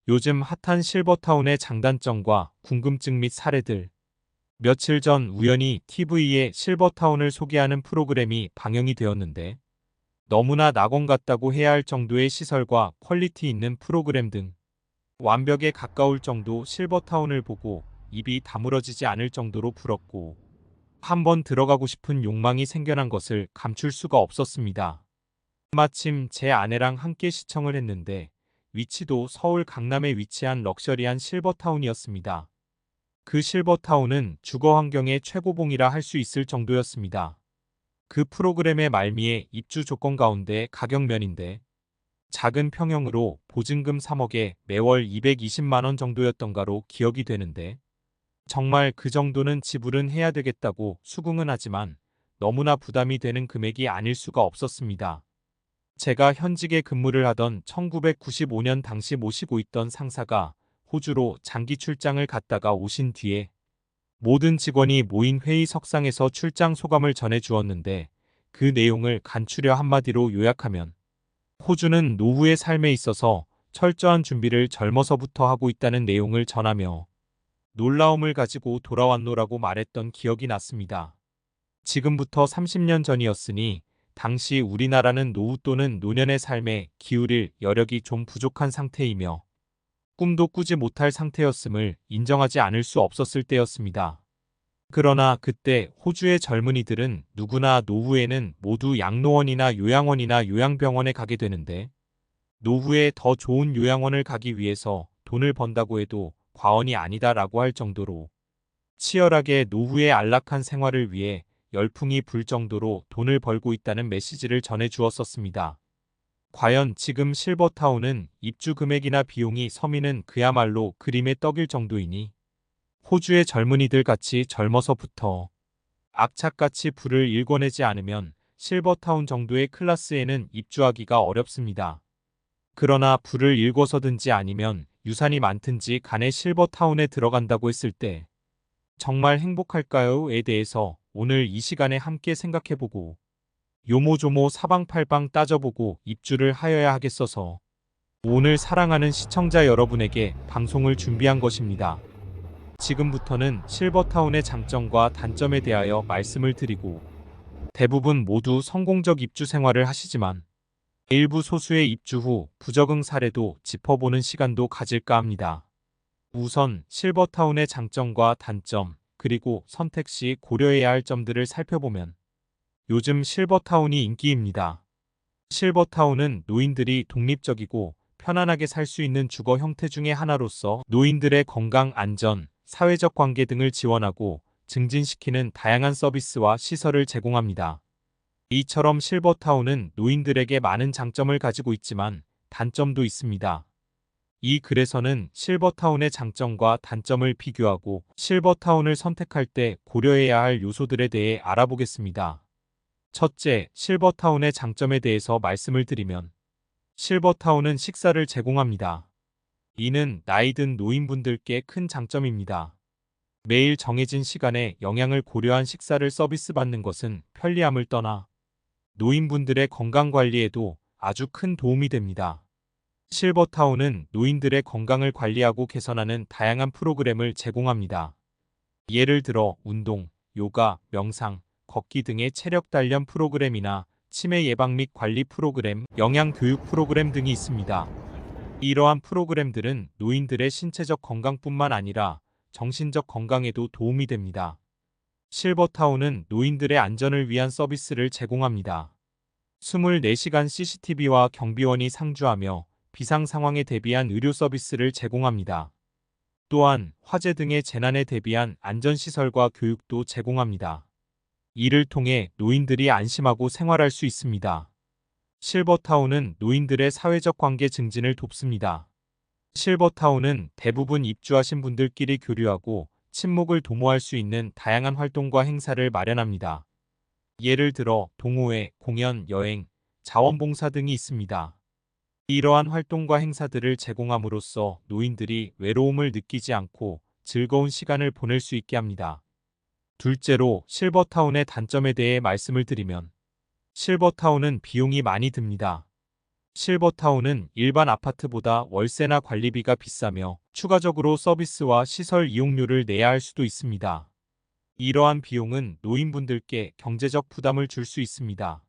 요즘 핫한 실버타운의 장단점과 궁금증 및 사례들. 며칠 전 우연히 TV에 실버타운을 소개하는 프로그램이 방영이 되었는데 너무나 낙원 같다고 해야 할 정도의 시설과 퀄리티 있는 프로그램 등 완벽에 가까울 정도 실버타운을 보고 입이 다물어지지 않을 정도로 부럽고 한번 들어가고 싶은 욕망이 생겨난 것을 감출 수가 없었습니다. 마침 제 아내랑 함께 시청을 했는데 위치도 서울 강남에 위치한 럭셔리한 실버타운이었습니다. 그 실버타운은 주거 환경의 최고봉이라 할 수 있을 정도였습니다. 그 프로그램의 말미에 입주 조건 가운데 가격면인데 작은 평형으로 보증금 3억에 매월 220만 원 정도였던가로 기억이 되는데 정말 그 정도는 지불은 해야 되겠다고 수긍은 하지만 너무나 부담이 되는 금액이 아닐 수가 없었습니다. 제가 현직에 근무를 하던 1995년 당시 모시고 있던 상사가 호주로 장기 출장을 갔다가 오신 뒤에 모든 직원이 모인 회의석상에서 출장 소감을 전해 주었는데 그 내용을 간추려 한마디로 요약하면 호주는 노후의 삶에 있어서 철저한 준비를 젊어서부터 하고 있다는 내용을 전하며 놀라움을 가지고 돌아왔노라고 말했던 기억이 났습니다. 지금부터 30년 전이었으니 당시 우리나라는 노후 또는 노년의 삶에 기울일 여력이 좀 부족한 상태이며 꿈도 꾸지 못할 상태였음을 인정하지 않을 수 없었을 때였습니다. 그러나 그때 호주의 젊은이들은 누구나 노후에는 모두 양로원이나 요양원이나 요양병원에 가게 되는데 노후에 더 좋은 요양원을 가기 위해서 돈을 번다고 해도 과언이 아니다라고 할 정도로 치열하게 노후의 안락한 생활을 위해 열풍이 불 정도로 돈을 벌고 있다는 메시지를 전해 주었었습니다. 과연 지금 실버타운은 입주 금액이나 비용이 서민은 그야말로 그림의 떡일 정도이니 호주의 젊은이들 같이 젊어서부터 악착같이 불을 일궈내지 않으면 실버타운 정도의 클래스에는 입주하기가 어렵습니다. 그러나 불을 일궈서든지 아니면 유산이 많든지 간에 실버타운에 들어간다고 했을 때 정말 행복할까요?에 대해서 오늘 이 시간에 함께 생각해보고 요모조모 사방팔방 따져보고 입주를 하여야 하겠어서 오늘 사랑하는 시청자 여러분에게 방송을 준비한 것입니다. 지금부터는 실버타운의 장점과 단점에 대하여 말씀을 드리고 대부분 모두 성공적 입주 생활을 하시지만 일부 소수의 입주 후 부적응 사례도 짚어보는 시간도 가질까 합니다. 우선 실버타운의 장점과 단점 그리고 선택 시 고려해야 할 점들을 살펴보면 요즘 실버타운이 인기입니다. 실버타운은 노인들이 독립적이고 편안하게 살 수 있는 주거 형태 중의 하나로서 노인들의 건강, 안전, 사회적 관계 등을 지원하고 증진시키는 다양한 서비스와 시설을 제공합니다. 이처럼 실버타운은 노인들에게 많은 장점을 가지고 있지만 단점도 있습니다. 이 글에서는 실버타운의 장점과 단점을 비교하고 실버타운을 선택할 때 고려해야 할 요소들에 대해 알아보겠습니다. 첫째, 실버타운의 장점에 대해서 말씀을 드리면 실버타운은 식사를 제공합니다. 이는 나이든 노인분들께 큰 장점입니다. 매일 정해진 시간에 영양을 고려한 식사를 서비스받는 것은 편리함을 떠나 노인분들의 건강관리에도 아주 큰 도움이 됩니다. 실버타운은 노인들의 건강을 관리하고 개선하는 다양한 프로그램을 제공합니다. 예를 들어 운동, 요가, 명상, 걷기 등의 체력 단련 프로그램이나 치매 예방 및 관리 프로그램, 영양 교육 프로그램 등이 있습니다. 이러한 프로그램들은 노인들의 신체적 건강뿐만 아니라 정신적 건강에도 도움이 됩니다. 실버타운은 노인들의 안전을 위한 서비스를 제공합니다. 24시간 CCTV와 경비원이 상주하며 비상 상황에 대비한 의료 서비스를 제공합니다. 또한 화재 등의 재난에 대비한 안전시설과 교육도 제공합니다. 이를 통해 노인들이 안심하고 생활할 수 있습니다. 실버타운은 노인들의 사회적 관계 증진을 돕습니다. 실버타운은 대부분 입주하신 분들끼리 교류하고 친목을 도모할 수 있는 다양한 활동과 행사를 마련합니다. 예를 들어 동호회, 공연, 여행, 자원봉사 등이 있습니다. 이러한 활동과 행사들을 제공함으로써 노인들이 외로움을 느끼지 않고 즐거운 시간을 보낼 수 있게 합니다. 둘째로 실버타운의 단점에 대해 말씀을 드리면 실버타운은 비용이 많이 듭니다. 실버타운은 일반 아파트보다 월세나 관리비가 비싸며 추가적으로 서비스와 시설 이용료를 내야 할 수도 있습니다. 이러한 비용은 노인분들께 경제적 부담을 줄 수 있습니다.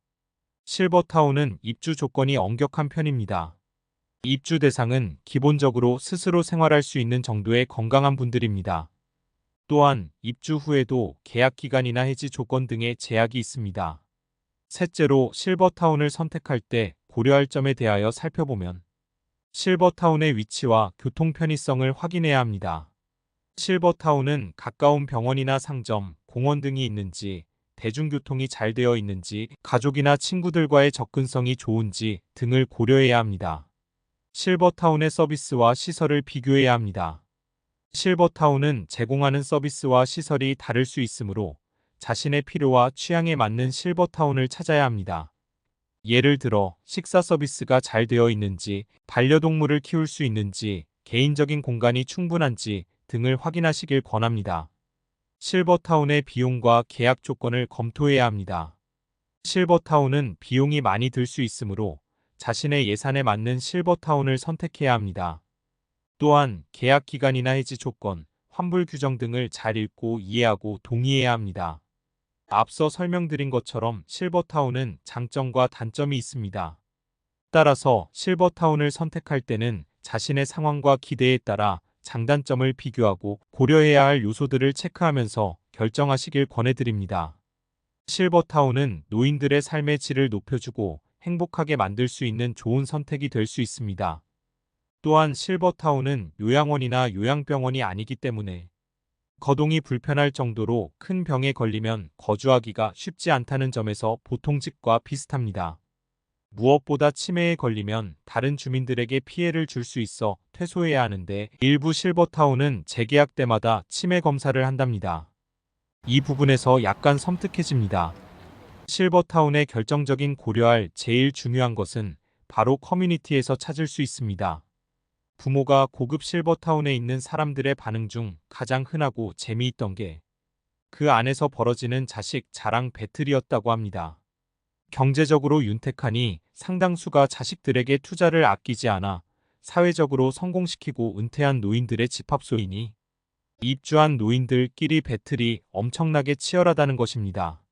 실버타운은 입주 조건이 엄격한 편입니다. 입주 대상은 기본적으로 스스로 생활할 수 있는 정도의 건강한 분들입니다. 또한 입주 후에도 계약 기간이나 해지 조건 등의 제약이 있습니다. 셋째로 실버타운을 선택할 때 고려할 점에 대하여 살펴보면 실버타운의 위치와 교통 편의성을 확인해야 합니다. 실버타운은 가까운 병원이나 상점, 공원 등이 있는지, 대중교통이 잘 되어 있는지, 가족이나 친구들과의 접근성이 좋은지 등을 고려해야 합니다. 실버타운의 서비스와 시설을 비교해야 합니다. 실버타운은 제공하는 서비스와 시설이 다를 수 있으므로 자신의 필요와 취향에 맞는 실버타운을 찾아야 합니다. 예를 들어 식사 서비스가 잘 되어 있는지, 반려동물을 키울 수 있는지, 개인적인 공간이 충분한지 등을 확인하시길 권합니다. 실버타운의 비용과 계약 조건을 검토해야 합니다. 실버타운은 비용이 많이 들 수 있으므로 자신의 예산에 맞는 실버타운을 선택해야 합니다. 또한 계약 기간이나 해지 조건, 환불 규정 등을 잘 읽고 이해하고 동의해야 합니다. 앞서 설명드린 것처럼 실버타운은 장점과 단점이 있습니다. 따라서 실버타운을 선택할 때는 자신의 상황과 기대에 따라 장단점을 비교하고 고려해야 할 요소들을 체크하면서 결정하시길 권해드립니다. 실버타운은 노인들의 삶의 질을 높여주고 행복하게 만들 수 있는 좋은 선택이 될 수 있습니다. 또한 실버타운은 요양원이나 요양병원이 아니기 때문에 거동이 불편할 정도로 큰 병에 걸리면 거주하기가 쉽지 않다는 점에서 보통 집과 비슷합니다. 무엇보다 치매에 걸리면 다른 주민들에게 피해를 줄 수 있어 퇴소해야 하는데 일부 실버타운은 재계약 때마다 치매 검사를 한답니다. 이 부분에서 약간 섬뜩해집니다. 실버타운의 결정적인 고려할 제일 중요한 것은 바로 커뮤니티에서 찾을 수 있습니다. 부모가 고급 실버타운에 있는 사람들의 반응 중 가장 흔하고 재미있던 게 그 안에서 벌어지는 자식 자랑 배틀이었다고 합니다. 경제적으로 윤택하니 상당수가 자식들에게 투자를 아끼지 않아 사회적으로 성공시키고 은퇴한 노인들의 집합소이니 입주한 노인들끼리 배틀이 엄청나게 치열하다는 것입니다.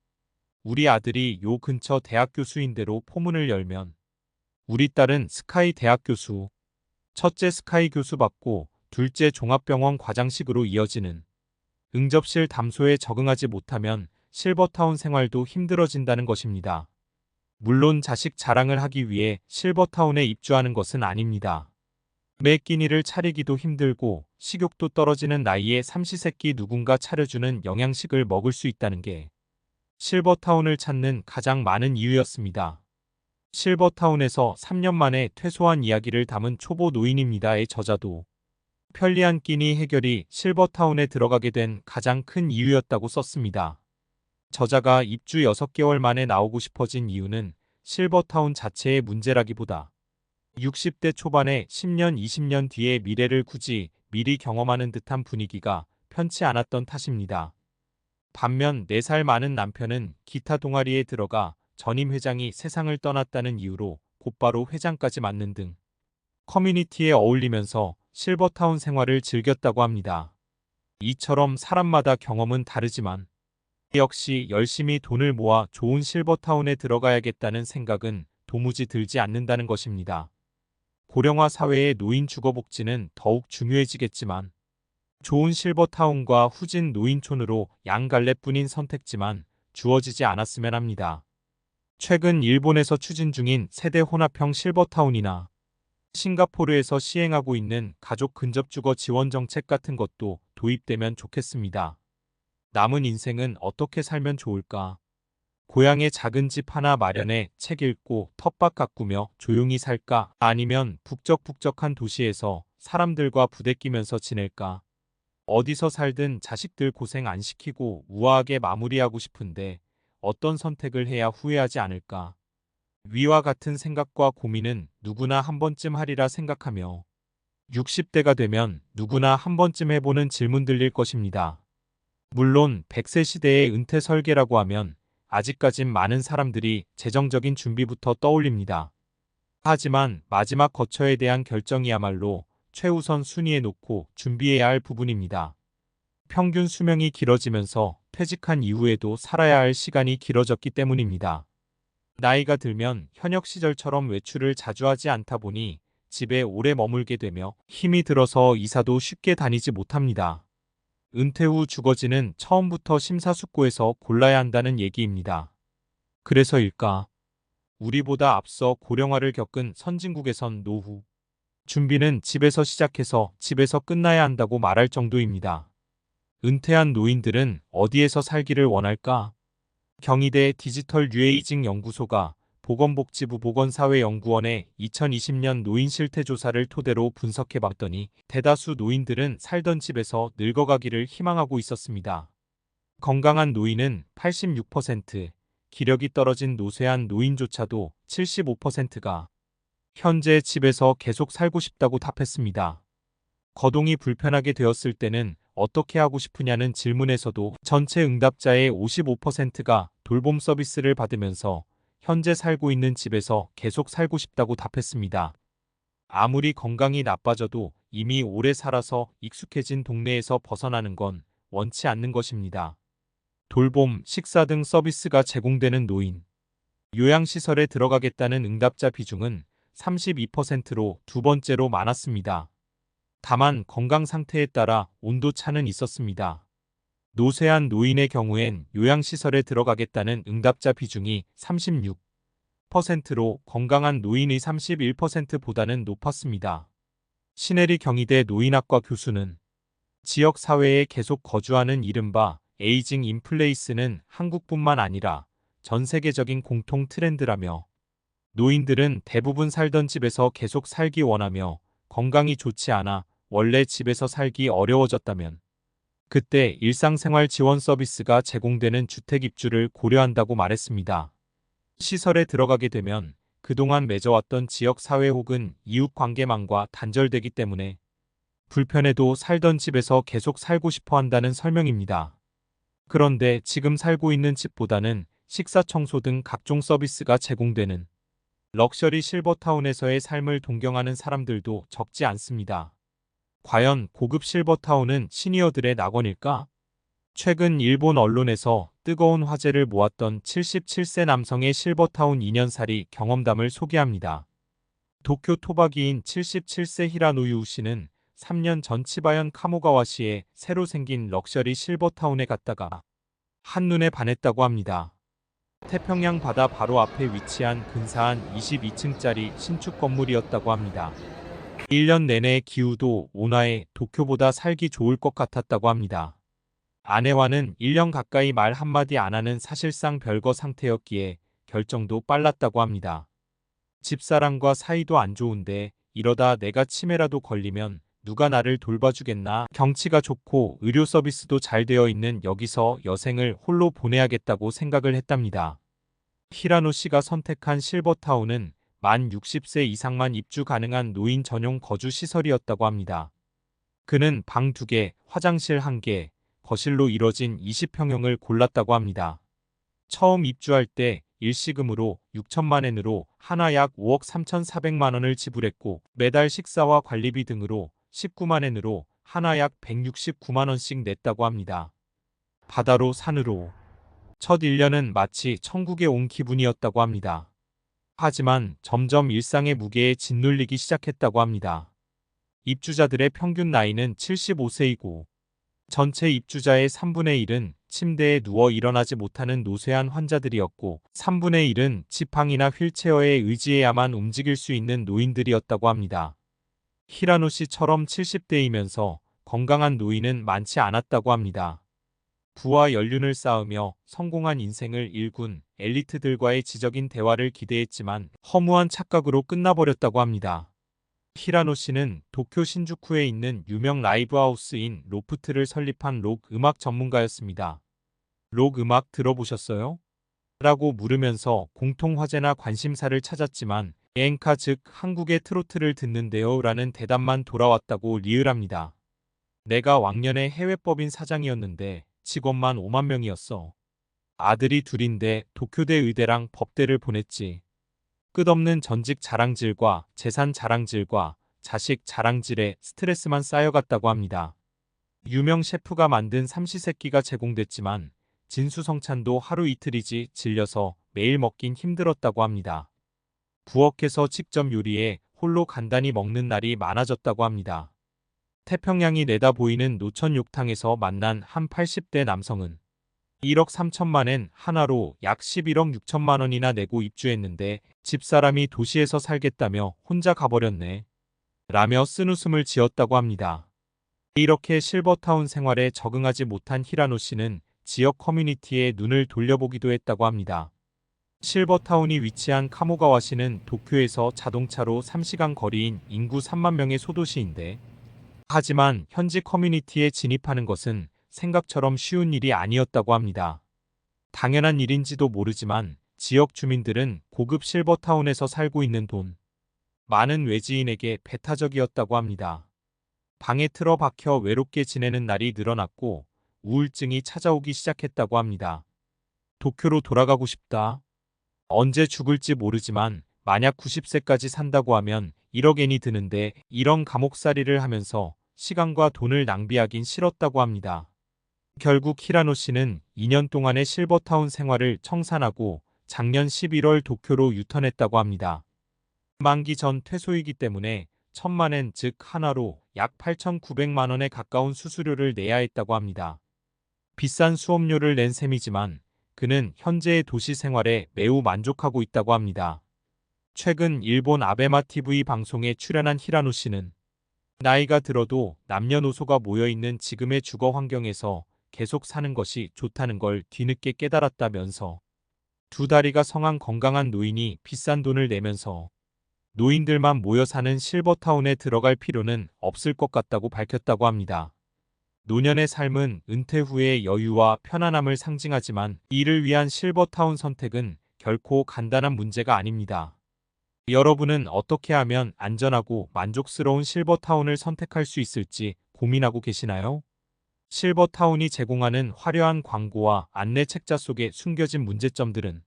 우리 아들이 요 근처 대학 교수인대로 포문을 열면 우리 딸은 스카이 대학 교수, 첫째 스카이 교수 받고 둘째 종합병원 과장식으로 이어지는 응접실 담소에 적응하지 못하면 실버타운 생활도 힘들어진다는 것입니다. 물론 자식 자랑을 하기 위해 실버타운에 입주하는 것은 아닙니다. 매 끼니를 차리기도 힘들고 식욕도 떨어지는 나이에 삼시세끼 누군가 차려주는 영양식을 먹을 수 있다는 게 실버타운을 찾는 가장 많은 이유였습니다. 실버타운에서 3년 만에 퇴소한 이야기를 담은 초보 노인입니다의 저자도 편리한 끼니 해결이 실버타운에 들어가게 된 가장 큰 이유였다고 썼습니다. 저자가 입주 6개월 만에 나오고 싶어진 이유는 실버타운 자체의 문제라기보다 60대 초반에 10년, 20년 뒤의 미래를 굳이 미리 경험하는 듯한 분위기가 편치 않았던 탓입니다. 반면 4살 많은 남편은 기타 동아리에 들어가 전임 회장이 세상을 떠났다는 이유로 곧바로 회장까지 맡는 등 커뮤니티에 어울리면서 실버타운 생활을 즐겼다고 합니다. 이처럼 사람마다 경험은 다르지만 역시 열심히 돈을 모아 좋은 실버타운에 들어가야겠다는 생각은 도무지 들지 않는다는 것입니다. 고령화 사회의 노인 주거복지는 더욱 중요해지겠지만 좋은 실버타운과 후진 노인촌으로 양갈래뿐인 선택지만 주어지지 않았으면 합니다. 최근 일본에서 추진 중인 세대 혼합형 실버타운이나 싱가포르에서 시행하고 있는 가족 근접주거 지원 정책 같은 것도 도입되면 좋겠습니다. 남은 인생은 어떻게 살면 좋을까? 고향에 작은 집 하나 마련해 책 읽고 텃밭 가꾸며 조용히 살까? 아니면 북적북적한 도시에서 사람들과 부대끼면서 지낼까? 어디서 살든 자식들 고생 안 시키고 우아하게 마무리하고 싶은데 어떤 선택을 해야 후회하지 않을까? 위와 같은 생각과 고민은 누구나 한 번쯤 하리라 생각하며 60대가 되면 누구나 한 번쯤 해보는 질문들일 것입니다. 물론 100세 시대의 은퇴 설계라고 하면 아직까진 많은 사람들이 재정적인 준비부터 떠올립니다. 하지만 마지막 거처에 대한 결정이야말로 최우선 순위에 놓고 준비해야 할 부분입니다. 평균 수명이 길어지면서 퇴직한 이후에도 살아야 할 시간이 길어졌기 때문입니다. 나이가 들면 현역 시절처럼 외출을 자주 하지 않다 보니 집에 오래 머물게 되며 힘이 들어서 이사도 쉽게 다니지 못합니다. 은퇴 후 주거지는 처음부터 심사숙고해서 골라야 한다는 얘기입니다. 그래서일까? 우리보다 앞서 고령화를 겪은 선진국에선 노후 준비는 집에서 시작해서 집에서 끝나야 한다고 말할 정도입니다. 은퇴한 노인들은 어디에서 살기를 원할까? 경희대 디지털 뉴에이징 연구소가 보건복지부 보건사회연구원의 2020년 노인 실태조사를 토대로 분석해봤더니 대다수 노인들은 살던 집에서 늙어가기를 희망하고 있었습니다. 건강한 노인은 86%, 기력이 떨어진 노쇠한 노인조차도 75%가 현재 집에서 계속 살고 싶다고 답했습니다. 거동이 불편하게 되었을 때는 어떻게 하고 싶으냐는 질문에서도 전체 응답자의 55%가 돌봄 서비스를 받으면서 현재 살고 있는 집에서 계속 살고 싶다고 답했습니다. 아무리 건강이 나빠져도 이미 오래 살아서 익숙해진 동네에서 벗어나는 건 원치 않는 것입니다. 돌봄, 식사 등 서비스가 제공되는 노인, 요양시설에 들어가겠다는 응답자 비중은 32%로 두 번째로 많았습니다. 다만 건강 상태에 따라 온도차는 있었습니다. 노쇠한 노인의 경우엔 요양시설에 들어가겠다는 응답자 비중이 36%로 건강한 노인의 31%보다는 높았습니다. 신혜리 경희대 노인학과 교수는 지역 사회에 계속 거주하는 이른바 에이징 인플레이스는 한국뿐만 아니라 전 세계적인 공통 트렌드라며 노인들은 대부분 살던 집에서 계속 살기 원하며 건강이 좋지 않아 원래 집에서 살기 어려워졌다면 그때 일상생활 지원 서비스가 제공되는 주택 입주를 고려한다고 말했습니다. 시설에 들어가게 되면 그동안 맺어왔던 지역사회 혹은 이웃관계망과 단절되기 때문에 불편해도 살던 집에서 계속 살고 싶어 한다는 설명입니다. 그런데 지금 살고 있는 집보다는 식사 청소 등 각종 서비스가 제공되는 럭셔리 실버타운에서의 삶을 동경하는 사람들도 적지 않습니다. 과연 고급 실버타운은 시니어들의 낙원일까? 최근 일본 언론에서 뜨거운 화제를 모았던 77세 남성의 실버타운 2년살이 경험담을 소개합니다. 도쿄 토박이인 77세 히라노유 씨는 3년 전 치바현 카모가와시에 새로 생긴 럭셔리 실버타운에 갔다가 한눈에 반했다고 합니다. 태평양 바다 바로 앞에 위치한 근사한 22층짜리 신축 건물이었다고 합니다. 1년 내내 기후도 온화해 도쿄보다 살기 좋을 것 같았다고 합니다. 아내와는 1년 가까이 말 한마디 안 하는 사실상 별거 상태였기에 결정도 빨랐다고 합니다. 집사람과 사이도 안 좋은데 이러다 내가 치매라도 걸리면 누가 나를 돌봐주겠나. 경치가 좋고 의료 서비스도 잘 되어 있는 여기서 여생을 홀로 보내야겠다고 생각을 했답니다. 히라노 씨가 선택한 실버타운은 만 60세 이상만 입주 가능한 노인 전용 거주 시설이었다고 합니다. 그는 방 2개, 화장실 1개, 거실로 이뤄진 20평형을 골랐다고 합니다. 처음 입주할 때 일시금으로 6천만 엔으로 하나 약 5억 3,400만 원을 지불했고 매달 식사와 관리비 등으로 19만 엔으로 하나 약 169만 원씩 냈다고 합니다. 바다로 산으로 첫 1년은 마치 천국에 온 기분이었다고 합니다. 하지만 점점 일상의 무게에 짓눌리기 시작했다고 합니다. 입주자들의 평균 나이는 75세이고 전체 입주자의 3분의 1은 침대에 누워 일어나지 못하는 노쇠한 환자들이었고 3분의 1은 지팡이나 휠체어에 의지해야만 움직일 수 있는 노인들이었다고 합니다. 히라노 씨처럼 70대이면서 건강한 노인은 많지 않았다고 합니다. 부와 연륜을 쌓으며 성공한 인생을 일군 엘리트들과의 지적인 대화를 기대했지만 허무한 착각으로 끝나버렸다고 합니다. 히라노 씨는 도쿄 신주쿠에 있는 유명 라이브하우스인 로프트를 설립한 록 음악 전문가였습니다. 록 음악 들어보셨어요? 라고 물으면서 공통 화제나 관심사를 찾았지만 엔카 즉 한국의 트로트를 듣는데요 라는 대답만 돌아왔다고 리을합니다. 내가 왕년에 해외법인 사장이었는데 직원만 5만 명이었어. 아들이 둘인데 도쿄대 의대랑 법대를 보냈지. 끝없는 전직 자랑질과 재산 자랑질과 자식 자랑질에 스트레스만 쌓여갔다고 합니다. 유명 셰프가 만든 삼시세끼가 제공됐지만 진수성찬도 하루 이틀이지 질려서 매일 먹긴 힘들었다고 합니다. 부엌에서 직접 요리해 홀로 간단히 먹는 날이 많아졌다고 합니다. 태평양이 내다 보이는 노천 욕탕에서 만난 한 80대 남성은 1억 3천만엔 하나로 약 11억 6천만 원이나 내고 입주했는데 집사람이 도시에서 살겠다며 혼자 가버렸네. 라며 쓴웃음을 지었다고 합니다. 이렇게 실버타운 생활에 적응하지 못한 히라노 씨는 지역 커뮤니티에 눈을 돌려보기도 했다고 합니다. 실버타운이 위치한 카모가와시는 도쿄에서 자동차로 3시간 거리인 인구 3만 명의 소도시인데, 하지만 현지 커뮤니티에 진입하는 것은 생각처럼 쉬운 일이 아니었다고 합니다. 당연한 일인지도 모르지만 지역 주민들은 고급 실버타운에서 살고 있는 돈 많은 외지인에게 배타적이었다고 합니다. 방에 틀어박혀 외롭게 지내는 날이 늘어났고 우울증이 찾아오기 시작했다고 합니다. 도쿄로 돌아가고 싶다. 언제 죽을지 모르지만 만약 90세까지 산다고 하면 1억엔이 드는데 이런 감옥살이를 하면서 시간과 돈을 낭비하긴 싫었다고 합니다. 결국 히라노 씨는 2년 동안의 실버타운 생활을 청산하고 작년 11월 도쿄로 유턴했다고 합니다. 만기 전 퇴소이기 때문에 1,000만엔 즉 하나로 약 8,900만 원에 가까운 수수료를 내야 했다고 합니다. 비싼 수업료를 낸 셈이지만 그는 현재의 도시 생활에 매우 만족하고 있다고 합니다. 최근 일본 아베마 TV 방송에 출연한 히라노 씨는 나이가 들어도 남녀노소가 모여있는 지금의 주거 환경에서 계속 사는 것이 좋다는 걸 뒤늦게 깨달았다면서 두 다리가 성한 건강한 노인이 비싼 돈을 내면서 노인들만 모여 사는 실버타운에 들어갈 필요는 없을 것 같다고 밝혔다고 합니다. 노년의 삶은 은퇴 후의 여유와 편안함을 상징하지만 이를 위한 실버타운 선택은 결코 간단한 문제가 아닙니다. 여러분은 어떻게 하면 안전하고 만족스러운 실버타운을 선택할 수 있을지 고민하고 계시나요? 실버타운이 제공하는 화려한 광고와 안내 책자 속에 숨겨진 문제점들은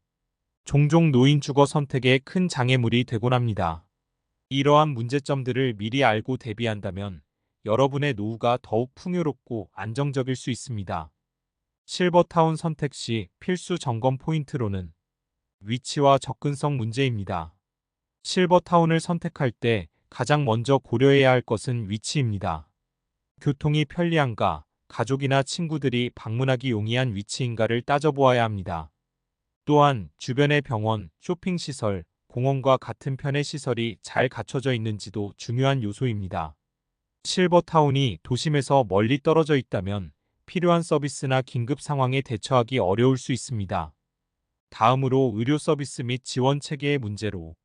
종종 노인 주거 선택에 큰 장애물이 되곤 합니다. 이러한 문제점들을 미리 알고 대비한다면 여러분의 노후가 더욱 풍요롭고 안정적일 수 있습니다. 실버타운 선택 시 필수 점검 포인트로는 위치와 접근성 문제입니다. 실버타운을 선택할 때 가장 먼저 고려해야 할 것은 위치입니다. 교통이 편리한가, 가족이나 친구들이 방문하기 용이한 위치인가를 따져보아야 합니다. 또한 주변의 병원, 쇼핑시설, 공원과 같은 편의 시설이 잘 갖춰져 있는지도 중요한 요소입니다. 실버타운이 도심에서 멀리 떨어져 있다면 필요한 서비스나 긴급 상황에 대처하기 어려울 수 있습니다. 다음으로 의료 서비스 및 지원 체계의 문제로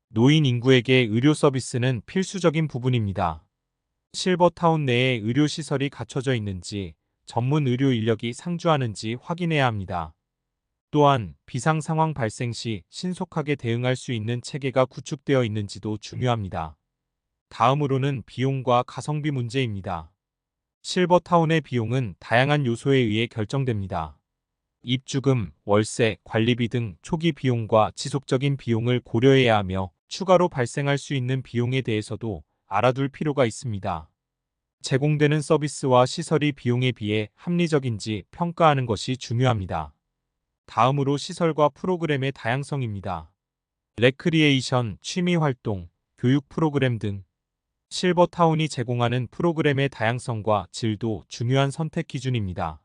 노인 인구에게 의료 서비스는 필수적인 부분입니다. 실버타운 내에 의료시설이 갖춰져 있는지, 전문 의료 인력이 상주하는지 확인해야 합니다. 또한 비상 상황 발생 시 신속하게 대응할 수 있는 체계가 구축되어 있는지도 중요합니다. 다음으로는 비용과 가성비 문제입니다. 실버타운의 비용은 다양한 요소에 의해 결정됩니다. 입주금, 월세, 관리비 등 초기 비용과 지속적인 비용을 고려해야 하며 추가로 발생할 수 있는 비용에 대해서도 알아둘 필요가 있습니다. 제공되는 서비스와 시설이 비용에 비해 합리적인지 평가하는 것이 중요합니다. 다음으로 시설과 프로그램의 다양성입니다. 레크리에이션, 취미활동, 교육 프로그램 등 실버타운이 제공하는 프로그램의 다양성과 질도 중요한 선택 기준입니다.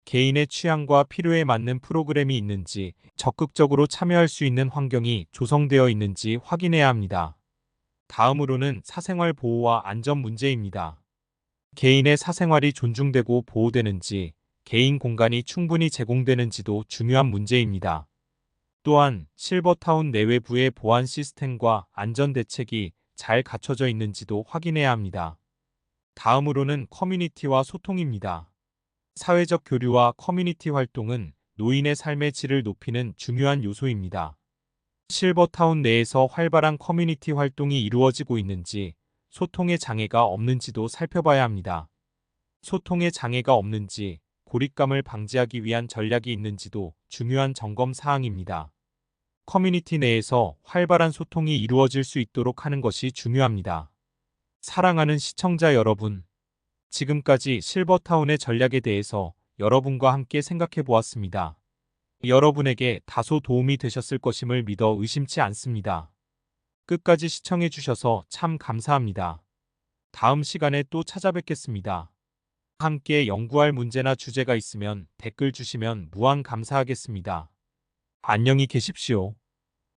개인의 취향과 필요에 맞는 프로그램이 있는지, 적극적으로 참여할 수 있는 환경이 조성되어 있는지 확인해야 합니다. 다음으로는 사생활 보호와 안전 문제입니다. 개인의 사생활이 존중되고 보호되는지, 개인 공간이 충분히 제공되는지도 중요한 문제입니다. 또한 실버타운 내외부의 보안 시스템과 안전 대책이 잘 갖춰져 있는지도 확인해야 합니다. 다음으로는 커뮤니티와 소통입니다. 사회적 교류와 커뮤니티 활동은 노인의 삶의 질을 높이는 중요한 요소입니다. 실버타운 내에서 활발한 커뮤니티 활동이 이루어지고 있는지, 소통의 장애가 없는지도 살펴봐야 합니다. 소통의 장애가 없는지, 고립감을 방지하기 위한 전략이 있는지도 중요한 점검 사항입니다. 커뮤니티 내에서 활발한 소통이 이루어질 수 있도록 하는 것이 중요합니다. 사랑하는 시청자 여러분, 지금까지 실버타운의 전략에 대해서 여러분과 함께 생각해 보았습니다. 여러분에게 다소 도움이 되셨을 것임을 믿어 의심치 않습니다. 끝까지 시청해 주셔서 참 감사합니다. 다음 시간에 또 찾아뵙겠습니다. 함께 연구할 문제나 주제가 있으면 댓글 주시면 무한 감사하겠습니다. 안녕히 계십시오.